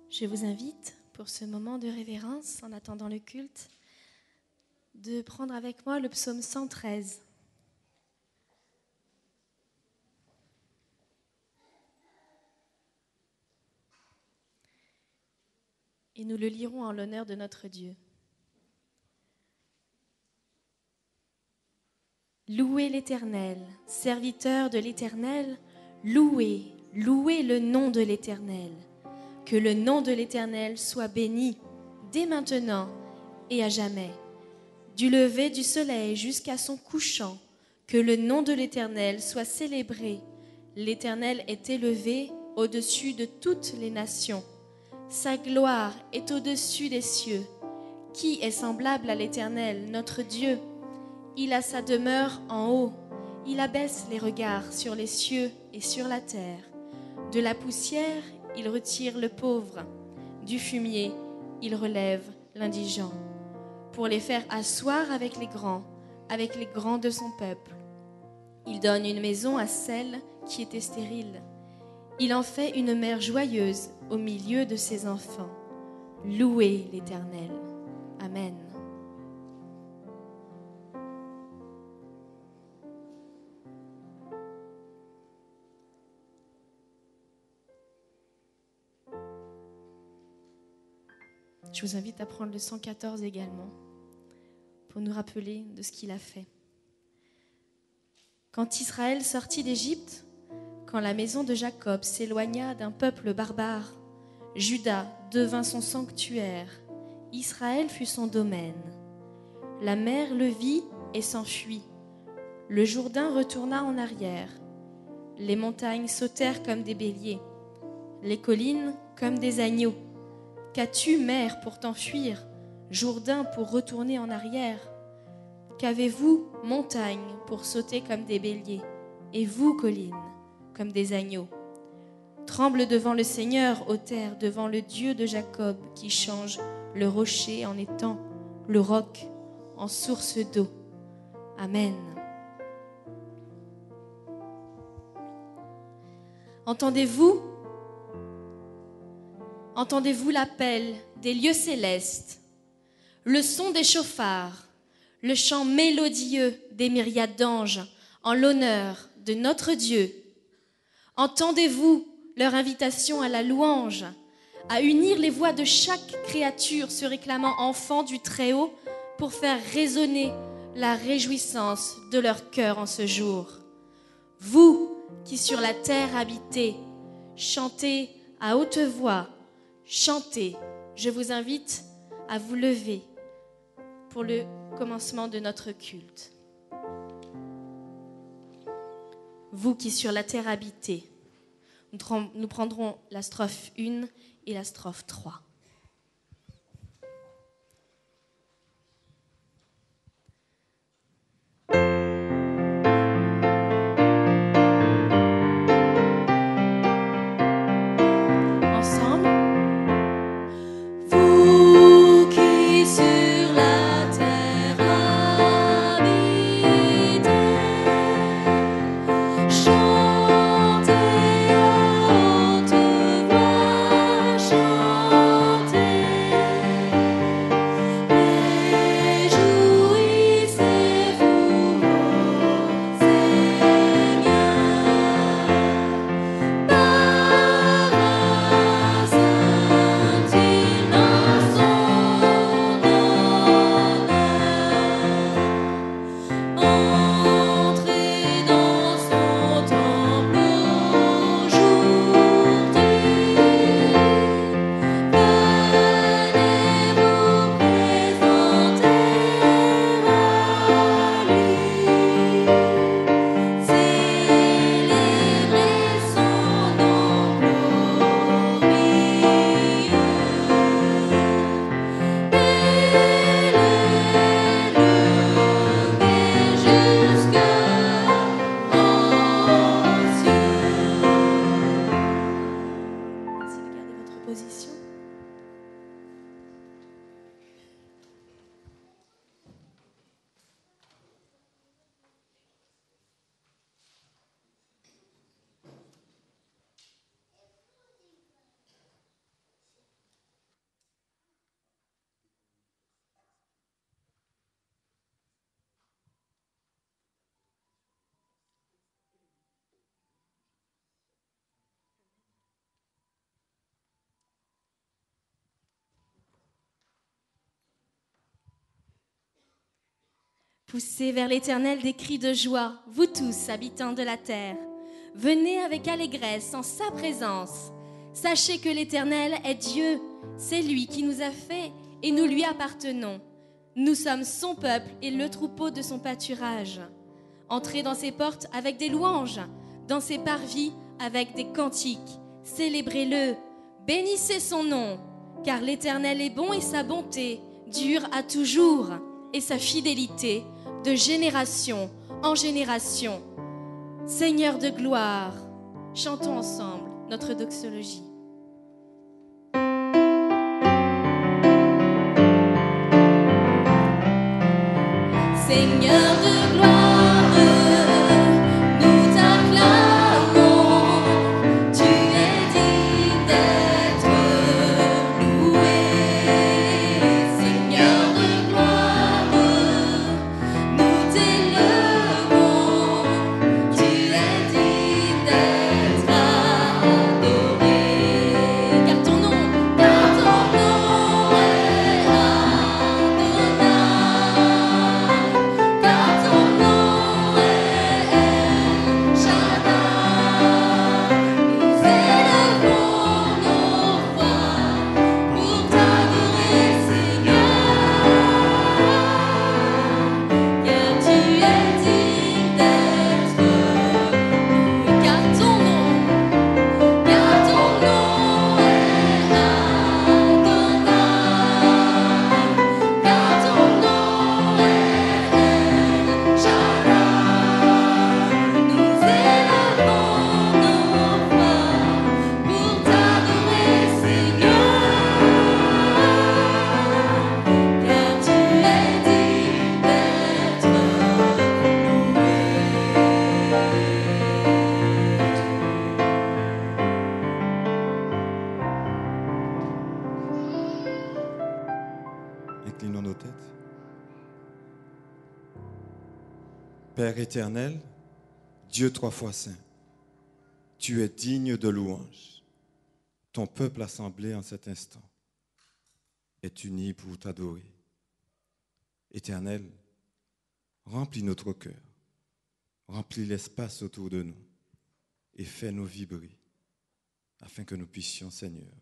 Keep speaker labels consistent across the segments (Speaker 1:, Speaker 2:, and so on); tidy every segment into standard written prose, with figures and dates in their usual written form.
Speaker 1: Je vous invite, pour ce moment de révérence, en attendant le culte, de prendre avec moi le psaume 113. Et nous le lirons en l'honneur de notre Dieu. Louez l'Éternel, serviteurs de l'Éternel, louez, louez le nom de l'Éternel. Que le nom de l'Éternel soit béni dès maintenant et à jamais. Du lever du soleil jusqu'à son couchant, que le nom de l'Éternel soit célébré. L'Éternel est élevé au-dessus de toutes les nations. Sa gloire est au-dessus des cieux. Qui est semblable à l'Éternel, notre Dieu? Il a sa demeure en haut. Il abaisse les regards sur les cieux et sur la terre. De la poussière, il retire le pauvre. Du fumier, il relève l'indigent. Pour les faire asseoir avec les grands de son peuple. Il donne une maison à celle qui était stérile. Il en fait une mère joyeuse au milieu de ses enfants. Louez l'Éternel. Amen. Je vous invite à prendre le 114 également, pour nous rappeler de ce qu'il a fait. Quand Israël sortit d'Égypte, quand la maison de Jacob s'éloigna d'un peuple barbare, Juda devint son sanctuaire, Israël fut son domaine. La mer le vit et s'enfuit. Le Jourdain retourna en arrière. Les montagnes sautèrent comme des béliers, les collines comme des agneaux. Qu'as-tu, mer, pour t'enfuir, Jourdain pour retourner en arrière? Qu'avez-vous, montagne, pour sauter comme des béliers, et vous, collines, comme des agneaux? Tremble devant le Seigneur, ô terre, devant le Dieu de Jacob, qui change le rocher en étang, le roc en source d'eau. Amen. Entendez-vous l'appel des lieux célestes, le son des chauffards, le chant mélodieux des myriades d'anges en l'honneur de notre Dieu? Entendez-vous leur invitation à la louange, à unir les voix de chaque créature se réclamant enfant du Très-Haut pour faire résonner la réjouissance de leur cœur en ce jour? Vous qui sur la terre habitez, chantez à haute voix, chantez. Je vous invite à vous lever pour le commencement de notre culte. Vous qui sur la terre habitez, nous prendrons la strophe 1 et la strophe 3.
Speaker 2: Chantez à haute voix, chantez.
Speaker 1: Poussez vers l'Éternel des cris de joie, vous tous, habitants de la terre. Venez avec allégresse en sa présence. Sachez que l'Éternel est Dieu, c'est lui qui nous a fait et nous lui appartenons. Nous sommes son peuple et le troupeau de son pâturage. Entrez dans ses portes avec des louanges, dans ses parvis avec des cantiques. Célébrez-le, bénissez son nom, car l'Éternel est bon et sa bonté dure à toujours, et sa fidélité de génération en génération. Seigneur de gloire, chantons ensemble notre doxologie. Seigneur de gloire, nous t'acclamons, tu es digne d'être loué. Seigneur de gloire, nous t'élevons, tu es digne d'être adoré. Car ton nom est
Speaker 2: Inclinons nos têtes. Père éternel, Dieu trois fois saint, tu es digne de louange. Ton peuple assemblé en cet instant est uni pour t'adorer. Éternel, remplis notre cœur, remplis l'espace autour de nous et fais-nous vibrer afin que nous puissions, Seigneur,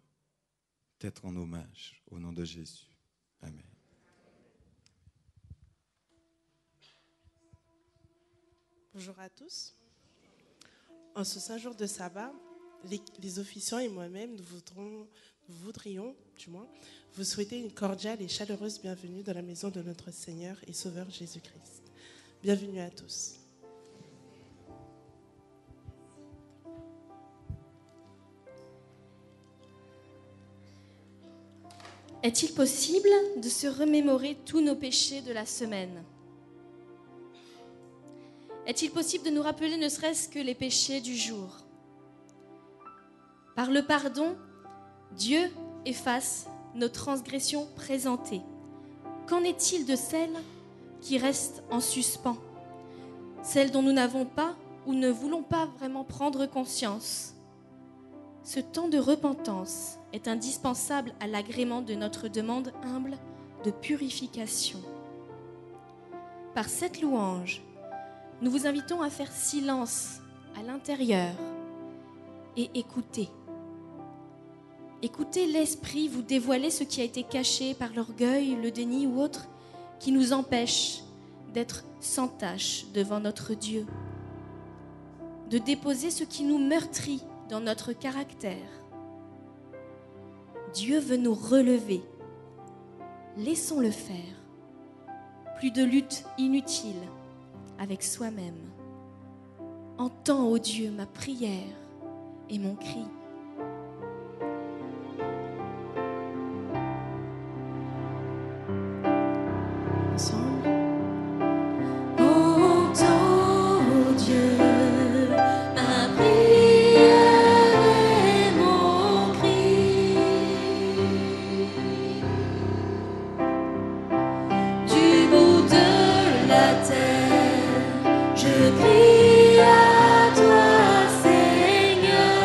Speaker 2: t'être en hommage au nom de Jésus. Amen.
Speaker 3: Bonjour à tous. En ce saint jour de sabbat, les officiants et moi-même, nous voudrions vous souhaiter une cordiale et chaleureuse bienvenue dans la maison de notre Seigneur et Sauveur Jésus-Christ. Bienvenue à tous.
Speaker 1: Est-il possible de se remémorer tous nos péchés de la semaine ? Est-il possible de nous rappeler ne serait-ce que les péchés du jour ? Par le pardon, Dieu efface nos transgressions présentées. Qu'en est-il de celles qui restent en suspens ? Celles dont nous n'avons pas ou ne voulons pas vraiment prendre conscience. Ce temps de repentance est indispensable à l'agrément de notre demande humble de purification. Par cette louange, nous vous invitons à faire silence à l'intérieur et écouter. Écoutez l'Esprit vous dévoiler ce qui a été caché par l'orgueil, le déni ou autre qui nous empêche d'être sans tache devant notre Dieu, de déposer ce qui nous meurtrit dans notre caractère. Dieu veut nous relever. Laissons-le faire. Plus de lutte inutile avec soi-même. Entends, ô Dieu, ma prière et mon cri. Ensemble. Entends, ô Dieu, ma prière et mon cri. Du bout de la terre, je crie à toi, Seigneur.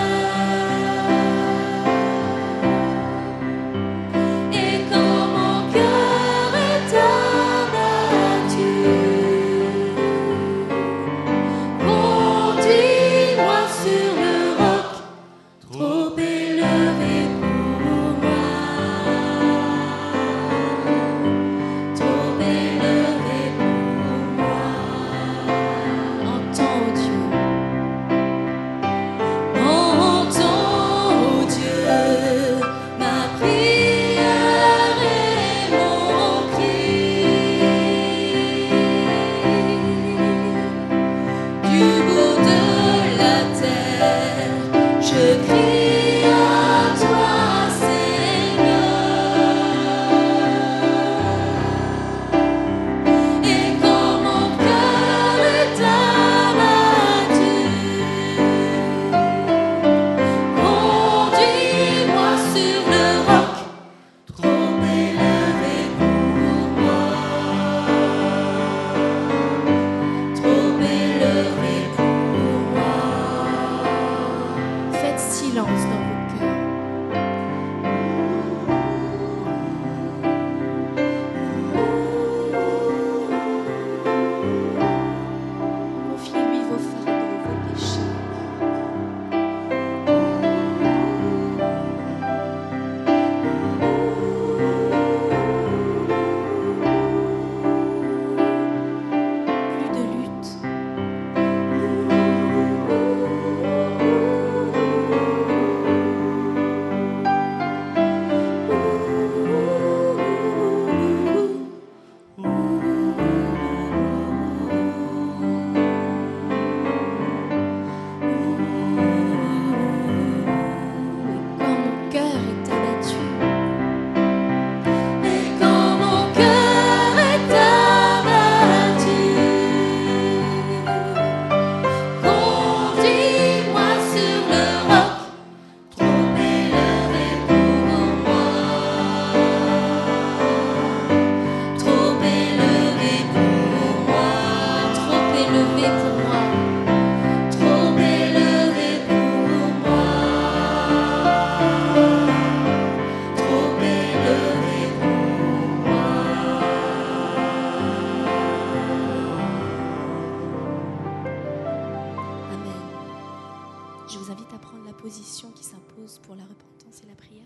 Speaker 1: position qui s'impose pour la repentance et la prière.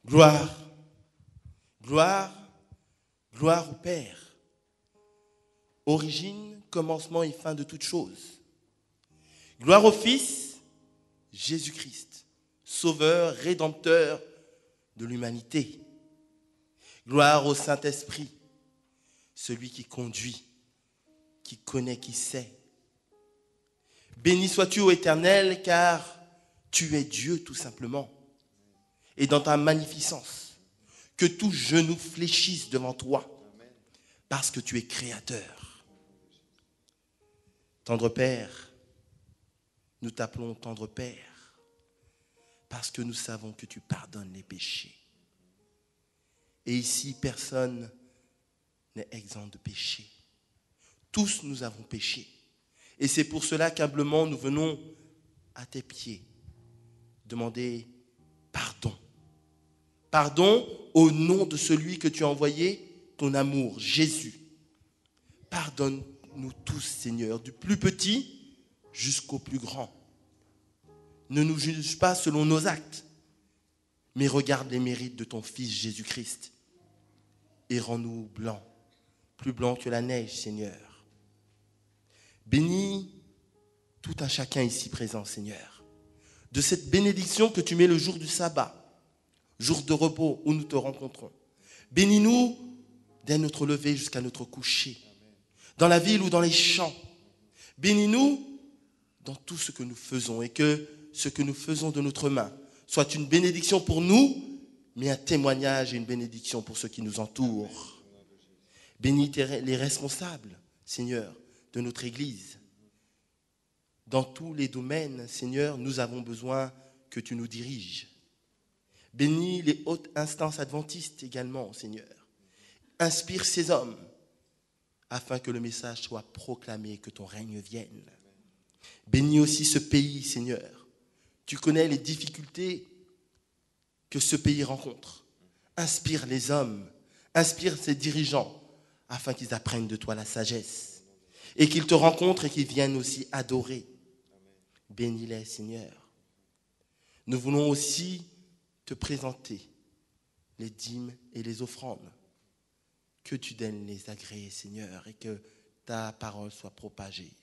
Speaker 4: Gloire, gloire, gloire au Père. Origine, commencement et fin de toutes choses. Gloire au Fils, Jésus-Christ, Sauveur, Rédempteur de l'humanité. Gloire au Saint-Esprit, celui qui conduit, qui connaît, qui sait. Béni sois-tu, ô Éternel, car tu es Dieu tout simplement. Et dans ta magnificence, que tout genou fléchisse devant toi, parce que tu es créateur. Tendre Père, nous t'appelons tendre Père, parce que nous savons que tu pardonnes les péchés. Et ici, personne n'est exempt de péché. Tous nous avons péché. Et c'est pour cela qu'humblement nous venons à tes pieds demander pardon. Pardon au nom de celui que tu as envoyé, ton amour, Jésus. Pardonne-nous tous, Seigneur, du plus petit jusqu'au plus grand. Ne nous juge pas selon nos actes, mais regarde les mérites de ton Fils Jésus-Christ et rends-nous blancs, plus blancs que la neige, Seigneur. Bénis tout un chacun ici présent, Seigneur, de cette bénédiction que tu mets le jour du sabbat, jour de repos où nous te rencontrons. Bénis-nous dès notre lever jusqu'à notre coucher, dans la ville ou dans les champs. Bénis-nous dans tout ce que nous faisons et que ce que nous faisons de notre main soit une bénédiction pour nous, mais un témoignage et une bénédiction pour ceux qui nous entourent. Bénis les responsables, Seigneur, de notre Église. Dans tous les domaines, Seigneur, nous avons besoin que tu nous diriges. Bénis les hautes instances adventistes également, Seigneur. Inspire ces hommes afin que le message soit proclamé, que ton règne vienne. Bénis aussi ce pays, Seigneur. Tu connais les difficultés que ce pays rencontre. Inspire les hommes, inspire ses dirigeants afin qu'ils apprennent de toi la sagesse et qu'ils te rencontrent et qu'ils viennent aussi adorer. Bénis-les, Seigneur. Nous voulons aussi te présenter les dîmes et les offrandes. Que tu daignes les agréer, Seigneur, et que ta parole soit propagée.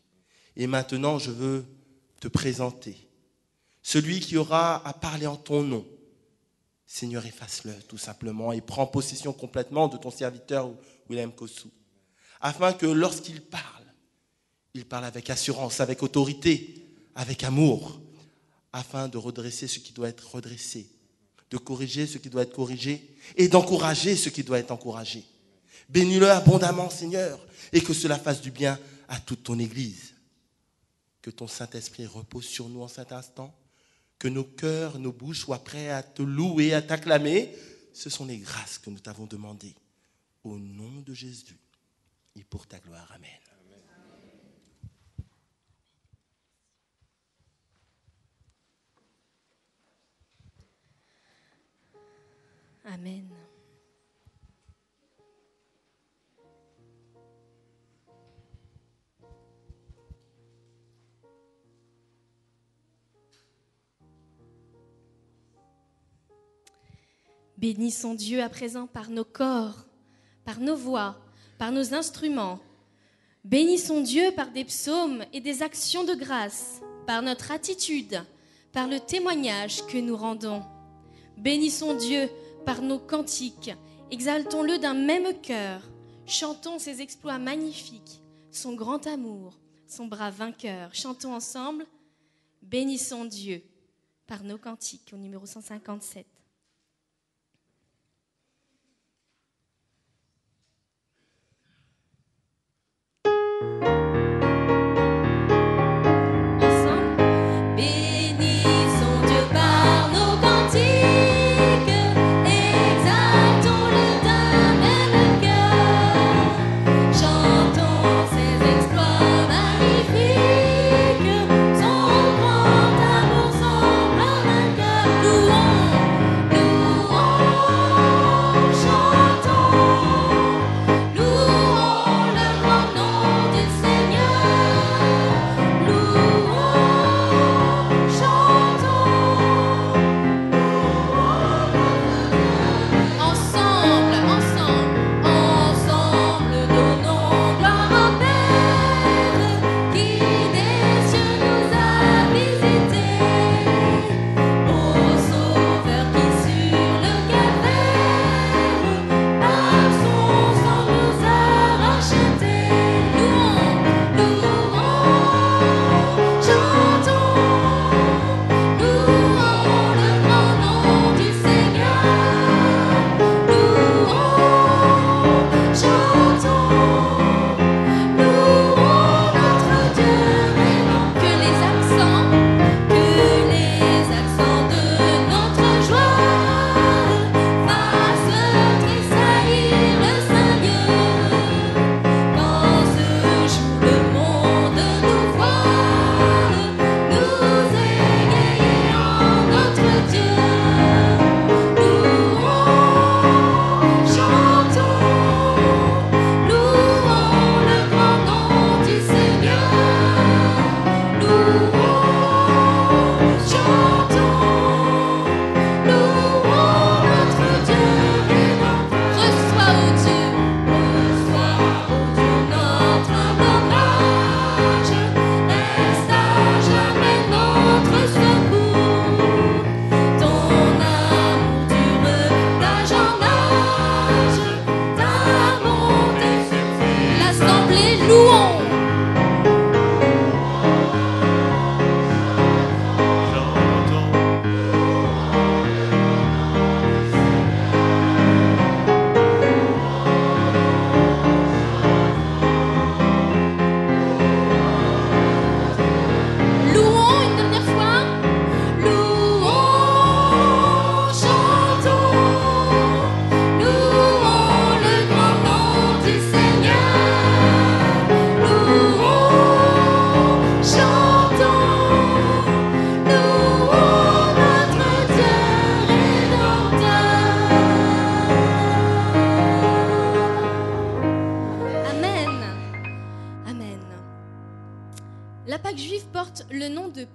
Speaker 4: Et maintenant, je veux te présenter Celui qui aura à parler en ton nom, Seigneur, efface-le tout simplement et prends possession complètement de ton serviteur William Kossou. Afin que lorsqu'il parle avec assurance, avec autorité, avec amour, afin de redresser ce qui doit être redressé, de corriger ce qui doit être corrigé et d'encourager ce qui doit être encouragé. Bénis-le abondamment, Seigneur, et que cela fasse du bien à toute ton Église. Que ton Saint-Esprit repose sur nous en cet instant, que nos cœurs, nos bouches soient prêts à te louer, à t'acclamer. Ce sont les grâces que nous t'avons demandées. Au nom de Jésus et pour ta gloire. Amen.
Speaker 1: Amen. Bénissons Dieu à présent par nos corps, par nos voix, par nos instruments. Bénissons Dieu par des psaumes et des actions de grâce, par notre attitude, par le témoignage que nous rendons. Bénissons Dieu par nos cantiques, exaltons-le d'un même cœur, chantons ses exploits magnifiques, son grand amour, son bras vainqueur. Chantons ensemble, bénissons Dieu par nos cantiques, au numéro 157.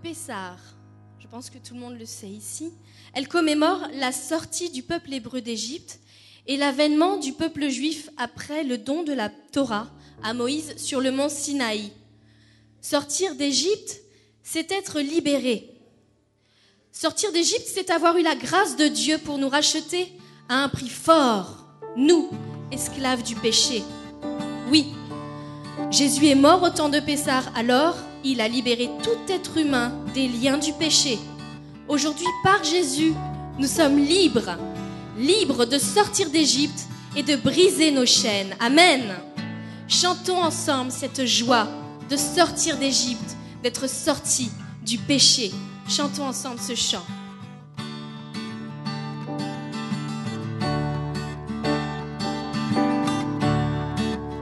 Speaker 1: Pessah, je pense que tout le monde le sait ici, elle commémore la sortie du peuple hébreu d'Égypte et l'avènement du peuple juif après le don de la Torah à Moïse sur le mont Sinaï. Sortir d'Égypte, c'est être libéré. Sortir d'Égypte, c'est avoir eu la grâce de Dieu pour nous racheter à un prix fort, nous, esclaves du péché. Oui, Jésus est mort au temps de Pessah, alors il a libéré tout être humain des liens du péché. Aujourd'hui, par Jésus, nous sommes libres, libres de sortir d'Égypte et de briser nos chaînes. Amen. Chantons ensemble cette joie de sortir d'Égypte, d'être sortis du péché. Chantons ensemble ce chant.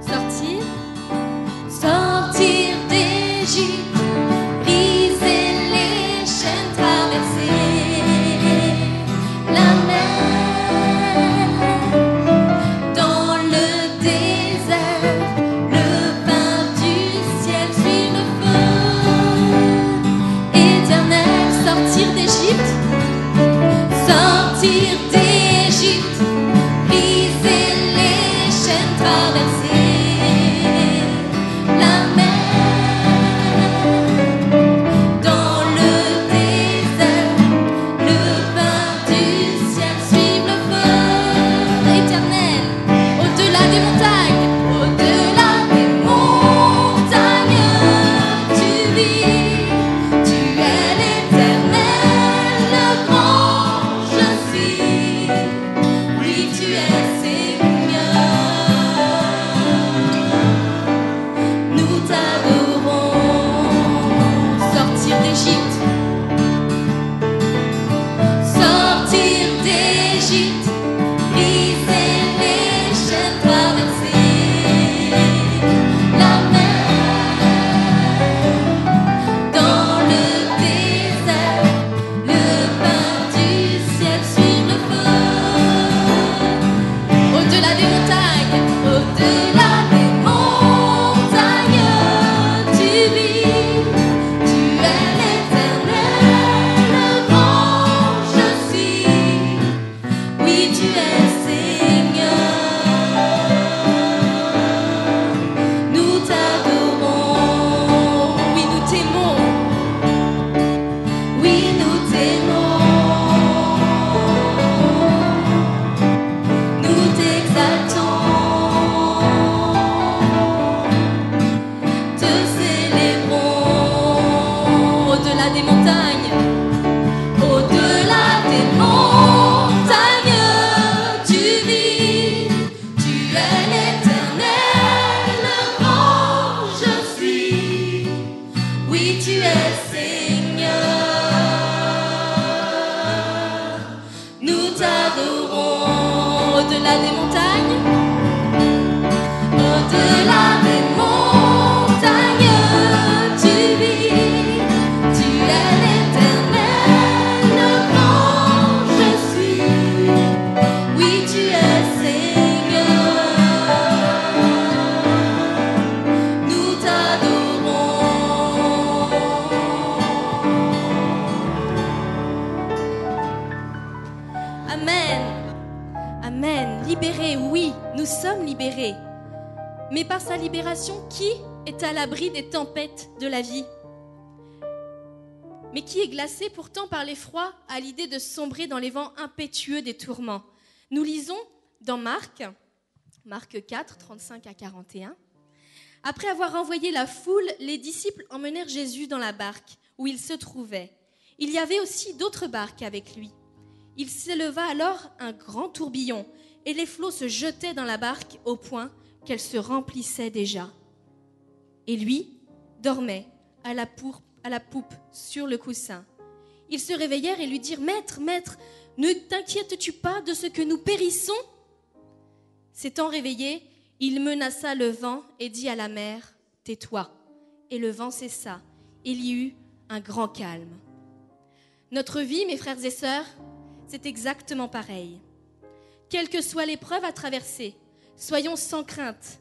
Speaker 1: Sortir, sortir d'Égypte, briser les chaînes, traverser la mer. Dans le désert, le pain du ciel suit le feu éternel. Sortir d'Égypte, sortir d'Égypte, briser les chaînes, traverser la mer. Dans le désert, le pain du ciel suit le feu éternel. Au-delà des montagnes, au-delà des montagnes, tu vis, tu es l'éternel, le grand je suis. Oui, tu es Seigneur, nous t'adorons. Sortir d'Égypte, sortir d'Égypte, briser les chaînes, traverser la mer. Dans le désert, le pain du ciel suit le feu. Au-delà des montagnes, au-delà des montagnes, tu vis, tu es l'éternel, le grand je suis. Oui, tu es Seigneur, nous t'adorons. Oui, nous t'aimons. Oui, nous t'aimons. Nous t'exaltons, te célébrons. Au-delà des montagnes, au-delà des montagnes, tu vis, tu es l'éternel, le grand je suis. Oui, tu es Seigneur, nous t'adorons. Au-delà des montagnes, au-delà des montagnes, tu vis, tu es l'éternel, le grand je suis. Oui, tu es Seigneur, nous t'adorons. Amen. Amen. Libérés, oui, nous sommes libérés. Mais par sa libération, qui est à l'abri des tempêtes de la vie? Mais qui est glacé pourtant par l'effroi à l'idée de sombrer dans les vents impétueux des tourments? Nous lisons dans Marc 4, 35 à 41. Après avoir envoyé la foule, les disciples emmenèrent Jésus dans la barque où il se trouvait. Il y avait aussi d'autres barques avec lui. Il s'éleva alors un grand tourbillon et les flots se jetaient dans la barque au point qu'elle se remplissait déjà. Et lui dormait à la poupe sur le coussin. Ils se réveillèrent et lui dirent « Maître, maître, ne t'inquiètes-tu pas de ce que nous périssons ?» S'étant réveillé, il menaça le vent et dit à la mer « Tais-toi !» Et le vent cessa. Il y eut un grand calme. Notre vie, mes frères et sœurs, c'est exactement pareil. Quelle que soit l'épreuve à traverser, soyons sans crainte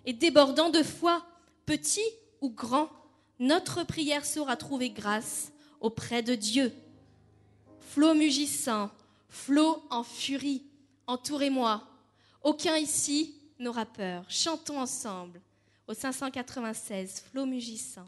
Speaker 1: et débordant de foi, petit ou grand, notre prière saura trouver grâce auprès de Dieu. Flot mugissant, flot en furie, entourez-moi. Aucun ici n'aura peur. Chantons ensemble au 596, flot mugissant.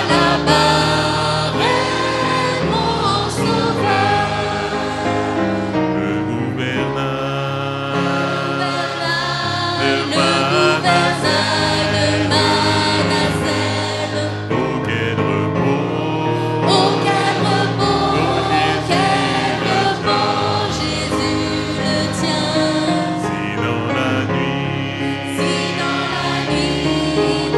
Speaker 1: la barre est mon sauveur.
Speaker 5: Le gouvernail
Speaker 1: Le gouvernail de Manassel.
Speaker 5: oh quel repos,
Speaker 1: Oh quel repos, Jésus le tient.
Speaker 5: si dans la nuit,
Speaker 1: Si dans la nuit,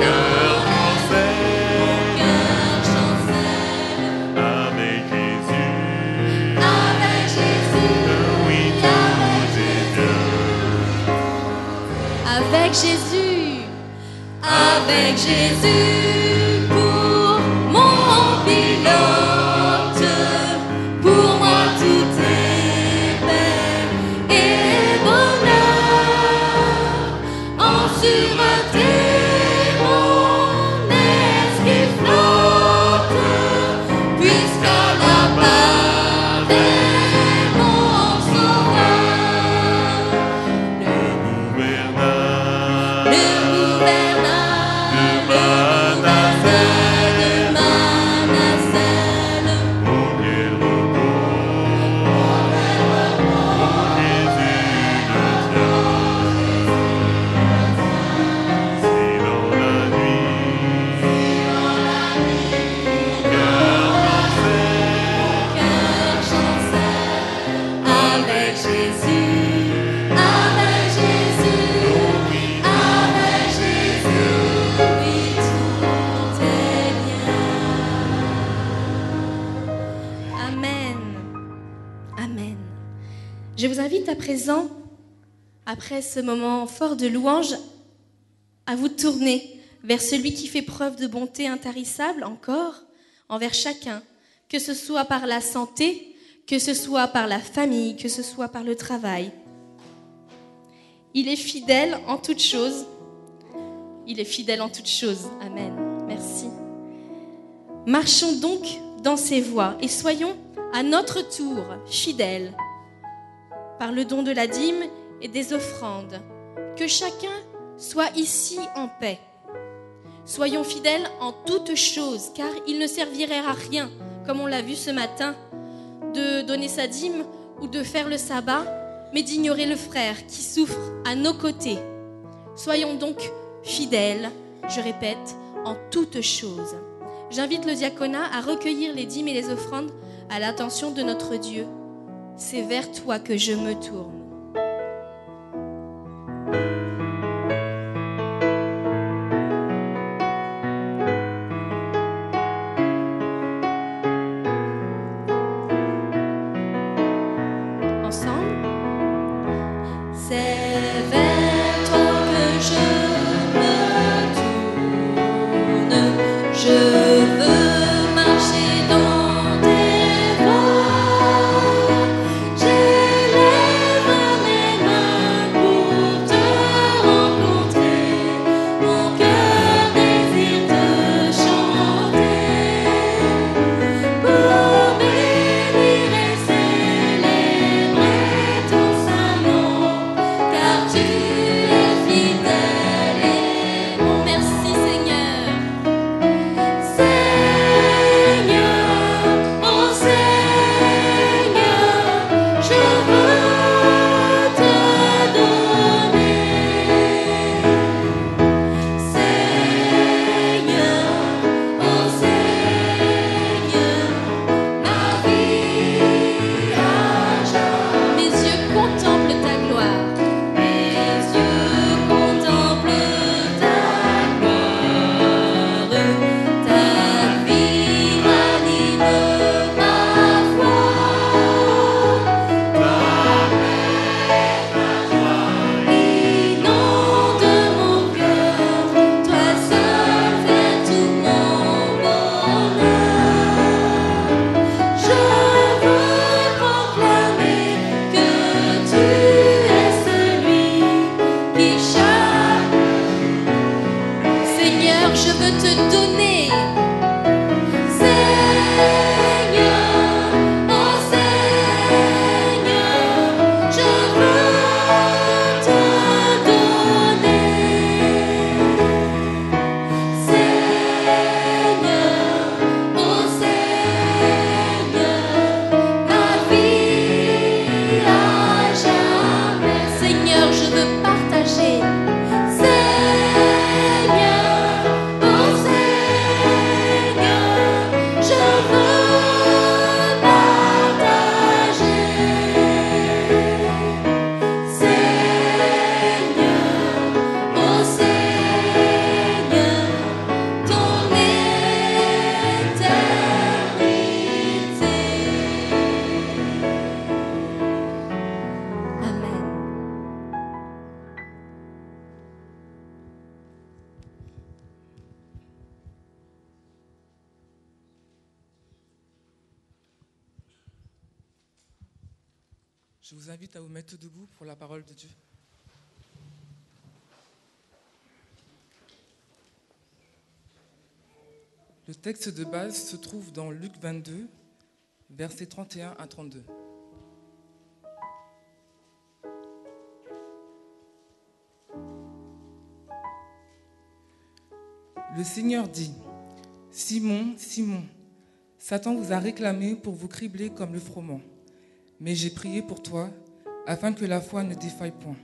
Speaker 5: cœur chancelle,
Speaker 1: cœur chancelle,
Speaker 5: avec Jésus,
Speaker 1: avec Jésus,
Speaker 5: oui tout est bien.
Speaker 1: avec Jésus, avec Jésus pour mon pilote, pour moi tout est paix et bonheur. En sûreté, mon esprit flotte, puisqu'à la barre est mon sauveur. Le
Speaker 5: Gouvernail
Speaker 1: gouvernail de Manassel.
Speaker 5: oh quel repos, Jésus le tient. Si dans la nuit,
Speaker 1: Cœur chancelle, avec Jésus, avec Jésus, avec Jésus, oui, tout est bien. Amen. Amen. Je vous invite à présent, après ce moment fort de louange, à vous tourner vers celui qui fait preuve de bonté intarissable encore envers chacun, que ce soit par la santé, que ce soit par la famille, que ce soit par le travail. Il est fidèle en toutes choses. Il est fidèle en toutes choses. Amen. Merci. Marchons donc dans ses voies et soyons à notre tour fidèles par le don de la dîme et des offrandes. Que chacun soit ici en paix. Soyons fidèles en toutes choses, car il ne servirait à rien, comme on l'a vu ce matin, de donner sa dîme ou de faire le sabbat, mais d'ignorer le frère qui souffre à nos côtés. Soyons donc fidèles, je répète, en toutes choses. J'invite le diaconat à recueillir les dîmes et les offrandes à l'attention de notre Dieu. C'est vers toi que je me tourne. Ensemble. C'est vers toi que je me tourne. Je veux marcher dans tes voies. J'élève
Speaker 6: Je vous invite à vous mettre debout pour la parole de Dieu. Le texte de base se trouve dans Luc 22, versets 31 à 32. Le Seigneur dit, « Simon, Simon, Satan vous a réclamé pour vous cribler comme le froment. Mais j'ai prié pour toi, afin que la foi ne défaille point.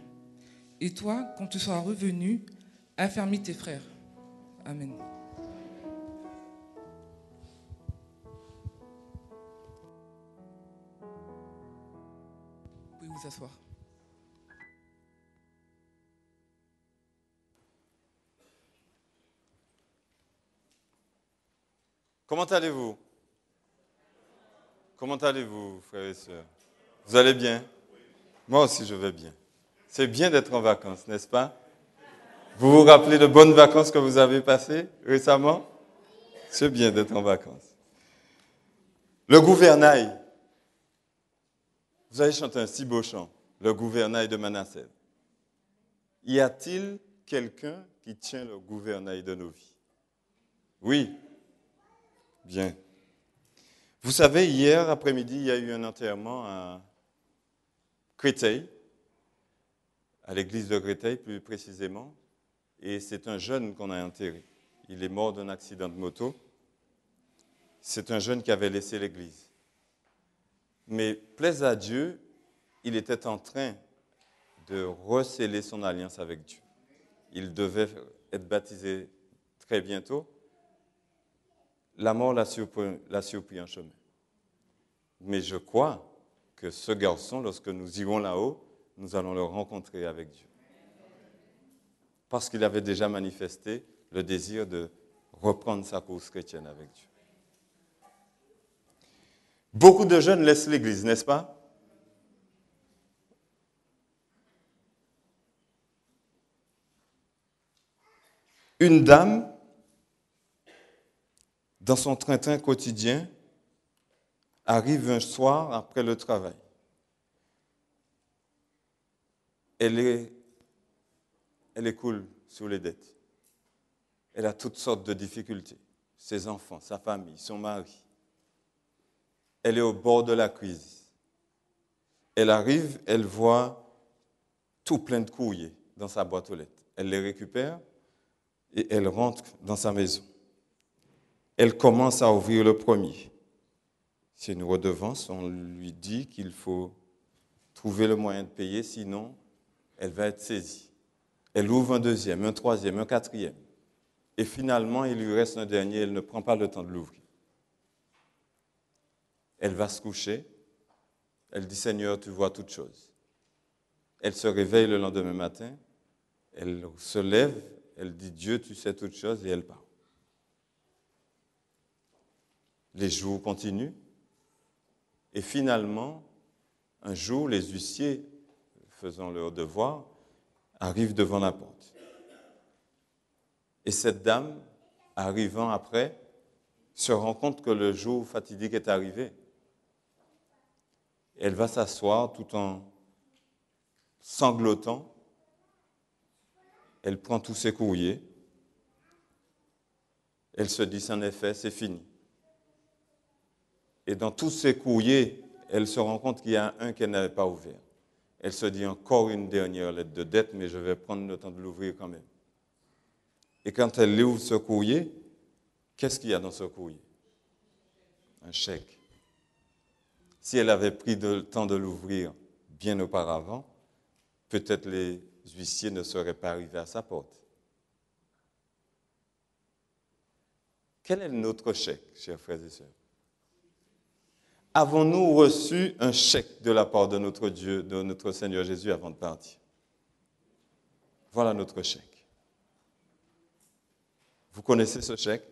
Speaker 6: Et toi, quand tu seras revenu, affermis tes frères. » Amen. Vous pouvez vous asseoir.
Speaker 2: Comment allez-vous? Comment allez-vous, frères et sœurs? Vous allez bien? Moi aussi, je vais bien. C'est bien d'être en vacances, n'est-ce pas? Vous vous rappelez de bonnes vacances que vous avez passées récemment? C'est bien d'être en vacances. Le gouvernail. Vous avez chanté un si beau chant, le gouvernail de Manassès. Y a-t-il quelqu'un qui tient le gouvernail de nos vies? Oui. Bien. Vous savez, hier après-midi, il y a eu un enterrement à Créteil, à l'église de Créteil plus précisément, et c'est un jeune qu'on a enterré. Il est mort d'un accident de moto. C'est un jeune qui avait laissé l'église. Mais plaise à Dieu, il était en train de resceller son alliance avec Dieu. Il devait être baptisé très bientôt. La mort l'a surpris en chemin. Mais je crois que ce garçon, lorsque nous irons là-haut, nous allons le rencontrer avec Dieu. Parce qu'il avait déjà manifesté le désir de reprendre sa cause chrétienne avec Dieu. Beaucoup de jeunes laissent l'église, n'est-ce pas? Une dame, dans son train-train quotidien, arrive un soir après le travail. Elle écoule sous les dettes. Elle a toutes sortes de difficultés. Ses enfants, sa famille, son mari. Elle est au bord de la crise. Elle arrive, elle voit tout plein de courriers dans sa boîte aux lettres. Elle les récupère et elle rentre dans sa maison. Elle commence à ouvrir le premier. C'est une redevance, on lui dit qu'il faut trouver le moyen de payer, sinon elle va être saisie. Elle ouvre un deuxième, un troisième, un quatrième. Et finalement, il lui reste un dernier, elle ne prend pas le temps de l'ouvrir. Elle va se coucher. Elle dit, Seigneur, tu vois toutes choses. Elle se réveille le lendemain matin. Elle se lève. Elle dit, Dieu, tu sais toutes choses, et elle part. Les jours continuent. Et finalement, un jour, les huissiers, faisant leur devoir, arrivent devant la porte. Et cette dame, arrivant après, se rend compte que le jour fatidique est arrivé. Elle va s'asseoir tout en sanglotant. Elle prend tous ses courriers. Elle se dit, en effet, c'est fini. Et dans tous ces courriers, elle se rend compte qu'il y a un qu'elle n'avait pas ouvert. Elle se dit, encore une dernière lettre de dette, mais je vais prendre le temps de l'ouvrir quand même. Et quand elle ouvre ce courrier, qu'est-ce qu'il y a dans ce courrier? Un chèque. Si elle avait pris le temps de l'ouvrir bien auparavant, peut-être les huissiers ne seraient pas arrivés à sa porte. Quel est notre chèque, chers frères et sœurs? Avons-nous reçu un chèque de la part de notre Dieu, de notre Seigneur Jésus avant de partir? Voilà notre chèque. Vous connaissez ce chèque?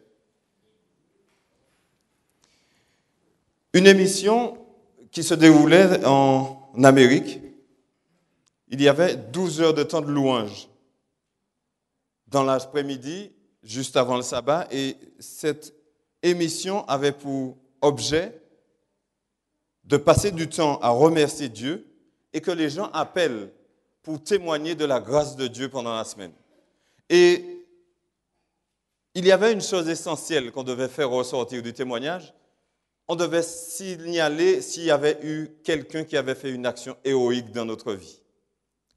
Speaker 2: Une émission qui se déroulait en Amérique, il y avait 12 heures de temps de louange dans l'après-midi, juste avant le sabbat, et cette émission avait pour objet de passer du temps à remercier Dieu et que les gens appellent pour témoigner de la grâce de Dieu pendant la semaine. Et il y avait une chose essentielle qu'on devait faire ressortir du témoignage. On devait signaler s'il y avait eu quelqu'un qui avait fait une action héroïque dans notre vie.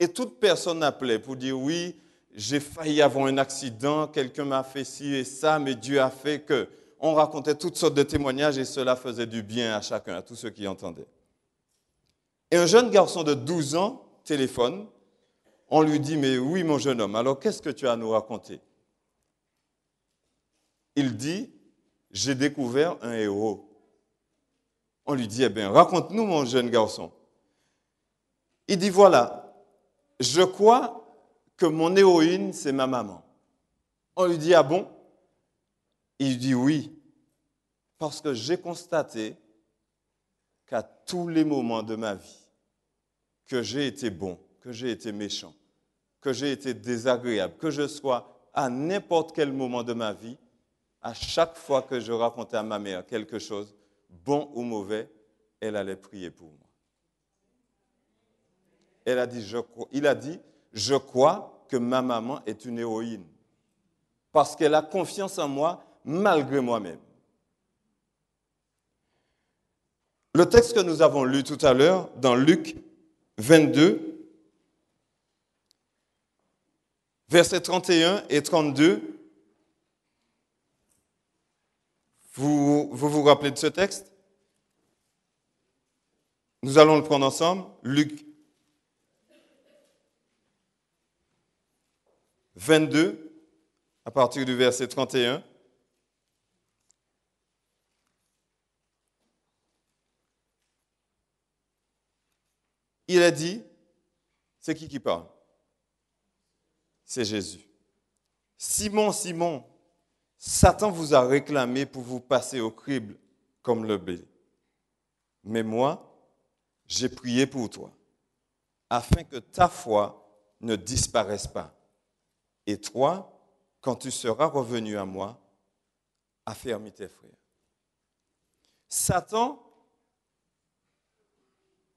Speaker 2: Et toute personne appelait pour dire oui, j'ai failli avoir un accident, quelqu'un m'a fait ci et ça, mais Dieu a fait que. On racontait toutes sortes de témoignages et cela faisait du bien à chacun, à tous ceux qui entendaient. Et un jeune garçon de 12 ans téléphone, on lui dit, mais oui mon jeune homme, alors qu'est-ce que tu as à nous raconter? Il dit, j'ai découvert un héros. On lui dit, eh bien, raconte-nous mon jeune garçon. Il dit, voilà, je crois que mon héroïne, c'est ma maman. On lui dit, ah bon? Il dit, oui, parce que j'ai constaté qu'à tous les moments de ma vie, que j'ai été bon, que j'ai été méchant, que j'ai été désagréable, que je sois à n'importe quel moment de ma vie, à chaque fois que je racontais à ma mère quelque chose, bon ou mauvais, elle allait prier pour moi. Il a dit, je crois que ma maman est une héroïne, parce qu'elle a confiance en moi malgré moi-même. Le texte que nous avons lu tout à l'heure, dans Luc 22, versets 31 et 32, vous rappelez de ce texte? Nous allons le prendre ensemble. Luc 22, à partir du verset 31. Il a dit, c'est qui parle? C'est Jésus. Simon, Simon, Satan vous a réclamé pour vous passer au crible comme le blé. Mais moi, j'ai prié pour toi, afin que ta foi ne disparaisse pas. Et toi, quand tu seras revenu à moi, affermis tes frères. Satan,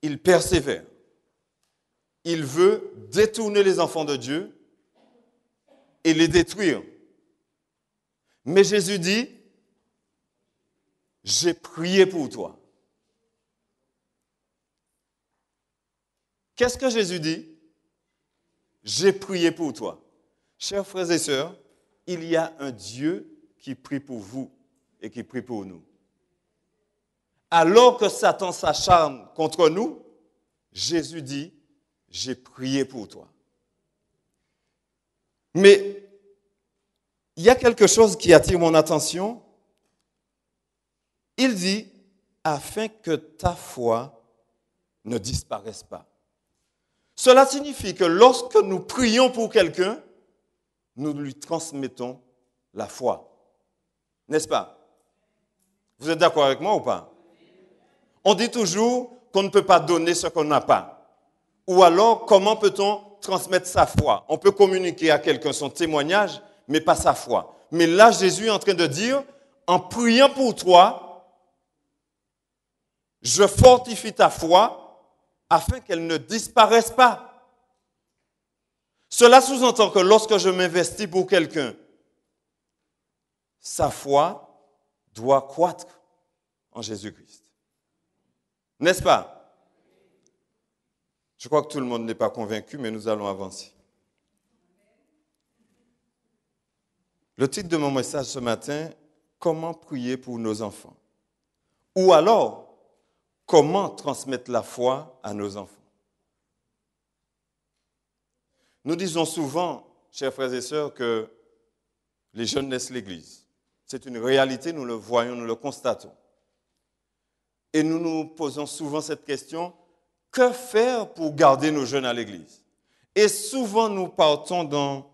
Speaker 2: il persévère. Il veut détourner les enfants de Dieu et les détruire. Mais Jésus dit, j'ai prié pour toi. Qu'est-ce que Jésus dit? J'ai prié pour toi. Chers frères et sœurs, il y a un Dieu qui prie pour vous et qui prie pour nous. Alors que Satan s'acharne contre nous, Jésus dit, j'ai prié pour toi. Mais il y a quelque chose qui attire mon attention. Il dit, afin que ta foi ne disparaisse pas. Cela signifie que lorsque nous prions pour quelqu'un, nous lui transmettons la foi. N'est-ce pas? Vous êtes d'accord avec moi ou pas? On dit toujours qu'on ne peut pas donner ce qu'on n'a pas. Ou alors, comment peut-on transmettre sa foi? On peut communiquer à quelqu'un son témoignage, mais pas sa foi. Mais là, Jésus est en train de dire, en priant pour toi, je fortifie ta foi afin qu'elle ne disparaisse pas. Cela sous-entend que lorsque je m'investis pour quelqu'un, sa foi doit croître en Jésus-Christ. N'est-ce pas? Je crois que tout le monde n'est pas convaincu, mais nous allons avancer. Le titre de mon message ce matin, comment prier pour nos enfants? Ou alors, comment transmettre la foi à nos enfants? Nous disons souvent, chers frères et sœurs, que les jeunes naissent l'Église. C'est une réalité, nous le voyons, nous le constatons. Et nous nous posons souvent cette question, que faire pour garder nos jeunes à l'Église? Et souvent, nous partons dans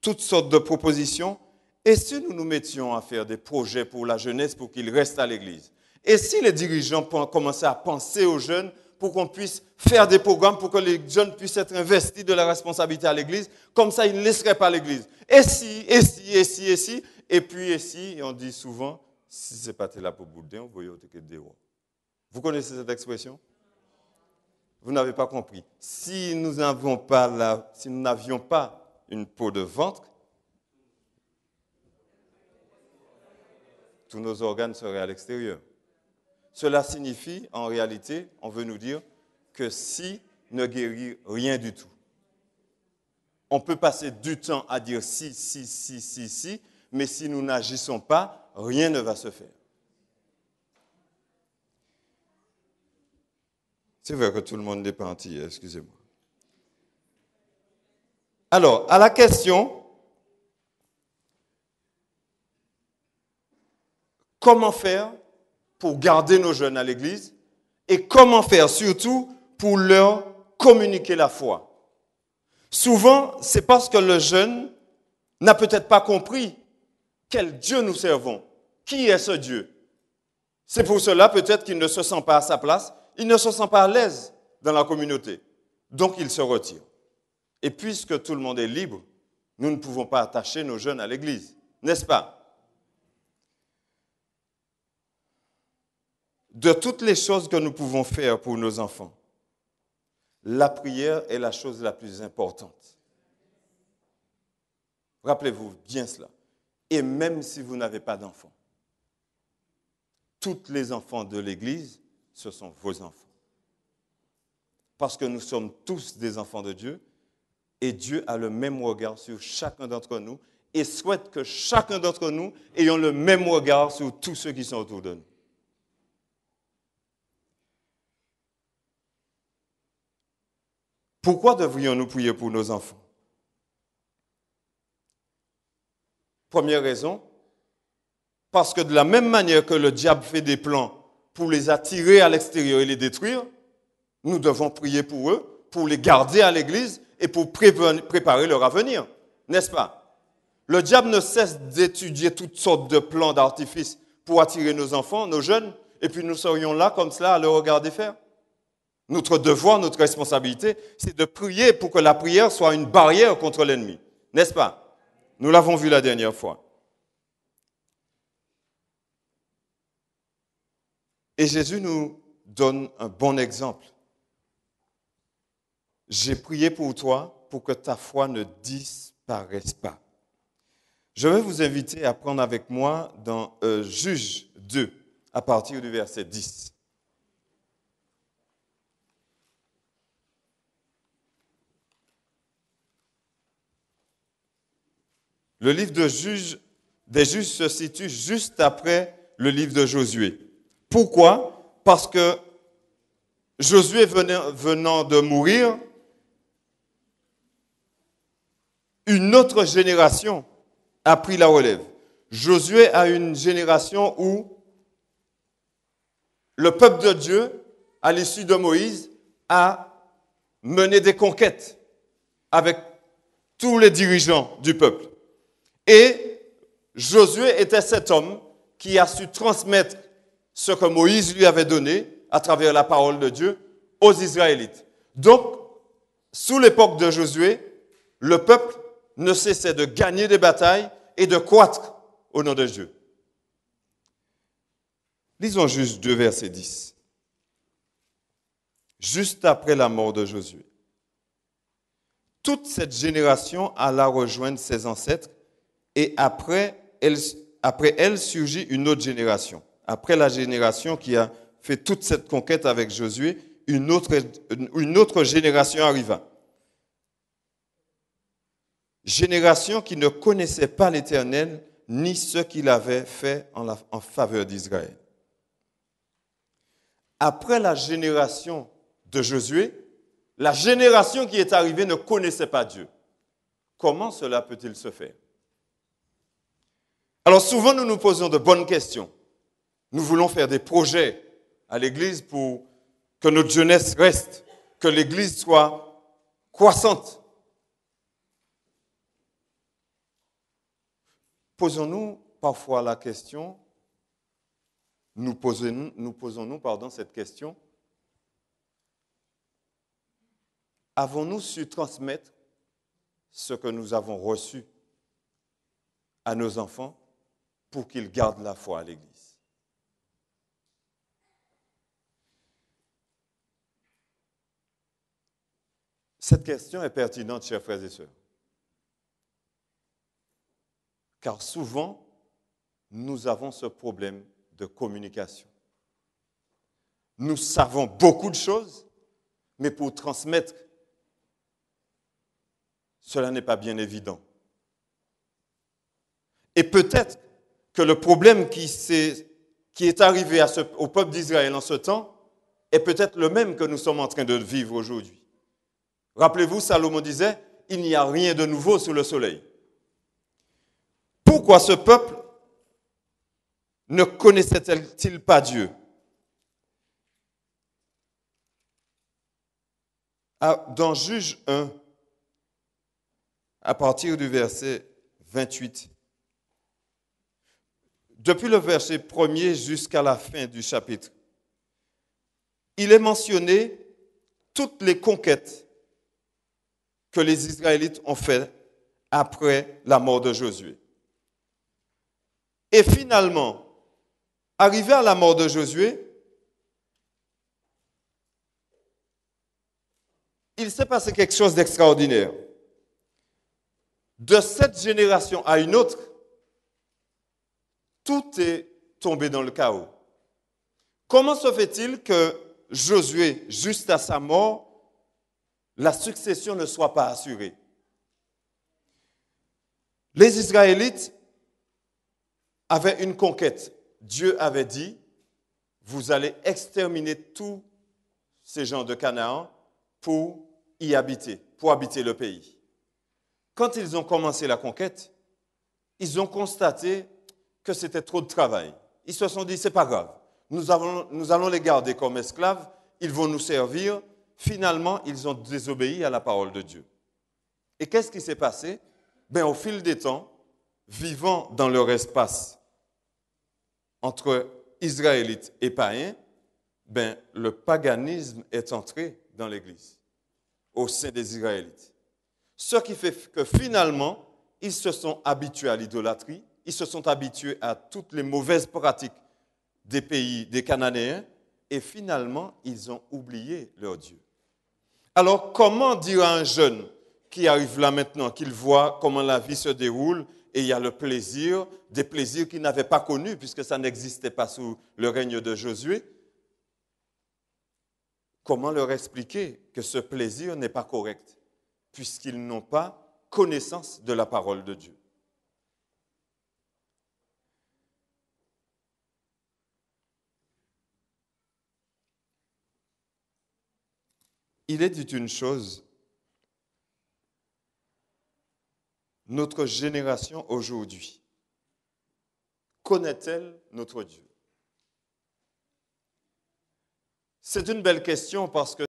Speaker 2: toutes sortes de propositions. Et si nous nous mettions à faire des projets pour la jeunesse pour qu'ils restent à l'Église? Et si les dirigeants commençaient à penser aux jeunes pour qu'on puisse faire des programmes pour que les jeunes puissent être investis de la responsabilité à l'Église, comme ça, ils ne laisseraient pas l'Église. Et si, et on dit souvent, si ce n'est pas là pour boudin, vous voyez, vous connaissez cette expression? Vous n'avez pas compris. Si nous n'avions pas, une peau de ventre, tous nos organes seraient à l'extérieur. Cela signifie, en réalité, on veut nous dire que si ne guérit rien du tout. On peut passer du temps à dire si, mais si nous n'agissons pas, rien ne va se faire. C'est vrai que tout le monde n'est pas entier, excusez-moi. Alors, à la question, comment faire pour garder nos jeunes à l'église et comment faire surtout pour leur communiquer la foi. Souvent, c'est parce que le jeune n'a peut-être pas compris quel Dieu nous servons, qui est ce Dieu. C'est pour cela peut-être qu'il ne se sent pas à sa place, il ne se sent pas à l'aise dans la communauté, donc il se retire. Et puisque tout le monde est libre, nous ne pouvons pas attacher nos jeunes à l'église, n'est-ce pas? De toutes les choses que nous pouvons faire pour nos enfants, la prière est la chose la plus importante. Rappelez-vous bien cela. Et même si vous n'avez pas d'enfants, tous les enfants de l'Église, ce sont vos enfants. Parce que nous sommes tous des enfants de Dieu et Dieu a le même regard sur chacun d'entre nous et souhaite que chacun d'entre nous ayons le même regard sur tous ceux qui sont autour de nous. Pourquoi devrions-nous prier pour nos enfants? Première raison, parce que de la même manière que le diable fait des plans pour les attirer à l'extérieur et les détruire, nous devons prier pour eux, pour les garder à l'église et pour préparer leur avenir, n'est-ce pas? Le diable ne cesse d'étudier toutes sortes de plans d'artifice pour attirer nos enfants, nos jeunes, et puis nous serions là comme cela à le regarder faire. Notre devoir, notre responsabilité, c'est de prier pour que la prière soit une barrière contre l'ennemi, n'est-ce pas? Nous l'avons vu la dernière fois. Et Jésus nous donne un bon exemple. J'ai prié pour toi pour que ta foi ne disparaisse pas. Je vais vous inviter à prendre avec moi dans Juge 2, à partir du verset 10. Le livre des Juges se situe juste après le livre de Josué. Pourquoi? Parce que Josué venant de mourir, une autre génération a pris la relève. Josué a une génération où le peuple de Dieu, à l'issue de Moïse, a mené des conquêtes avec tous les dirigeants du peuple. Et Josué était cet homme qui a su transmettre ce que Moïse lui avait donné à travers la parole de Dieu aux Israélites. Donc, sous l'époque de Josué, le peuple ne cessait de gagner des batailles et de croître au nom de Dieu. Lisons juste 2 versets 10. Juste après la mort de Josué, toute cette génération alla rejoindre ses ancêtres et après elle surgit une autre génération. Après la génération qui a fait toute cette conquête avec Josué, une autre génération arriva. Génération qui ne connaissait pas l'Éternel ni ce qu'il avait fait en faveur d'Israël. Après la génération de Josué, la génération qui est arrivée ne connaissait pas Dieu. Comment cela peut-il se faire? Alors souvent, nous nous posons de bonnes questions. Nous voulons faire des projets à l'Église pour que notre jeunesse reste, que l'Église soit croissante. Posons-nous parfois la question, nous posons-nous cette question, avons-nous su transmettre ce que nous avons reçu à nos enfants pour qu'ils gardent la foi à l'Église? Cette question est pertinente, chers frères et sœurs. Car souvent, nous avons ce problème de communication. Nous savons beaucoup de choses, mais pour transmettre, cela n'est pas bien évident. Et peut-être que le problème qui est arrivé au peuple d'Israël en ce temps est peut-être le même que nous sommes en train de vivre aujourd'hui. Rappelez-vous, Salomon disait, il n'y a rien de nouveau sous le soleil. Pourquoi ce peuple ne connaissait-il pas Dieu? Dans Juge 1, à partir du verset 28, depuis le verset 1er jusqu'à la fin du chapitre, il est mentionné toutes les conquêtes que les Israélites ont faites après la mort de Josué. Et finalement, arrivé à la mort de Josué, il s'est passé quelque chose d'extraordinaire. De cette génération à une autre, tout est tombé dans le chaos. Comment se fait-il que Josué, juste à sa mort, la succession ne soit pas assurée? Les Israélites avaient une conquête. Dieu avait dit, vous allez exterminer tous ces gens de Canaan pour y habiter, pour habiter le pays. Quand ils ont commencé la conquête, ils ont constaté que c'était trop de travail. Ils se sont dit, c'est pas grave, nous allons les garder comme esclaves, ils vont nous servir. Finalement, ils ont désobéi à la parole de Dieu. Et qu'est-ce qui s'est passé? Au fil des temps, vivant dans leur espace entre Israélites et païens, le paganisme est entré dans l'Église, au sein des Israélites. Ce qui fait que finalement, ils se sont habitués à l'idolâtrie, ils se sont habitués à toutes les mauvaises pratiques des pays, des Cananéens, et finalement, ils ont oublié leur Dieu. Alors, comment dire à un jeune qui arrive là maintenant, qu'il voit comment la vie se déroule, et il y a le plaisir, des plaisirs qu'il n'avait pas connus, puisque ça n'existait pas sous le règne de Josué, comment leur expliquer que ce plaisir n'est pas correct, puisqu'ils n'ont pas connaissance de la parole de Dieu? Il est dit une chose, notre génération aujourd'hui, connaît-elle notre Dieu? C'est une belle question parce que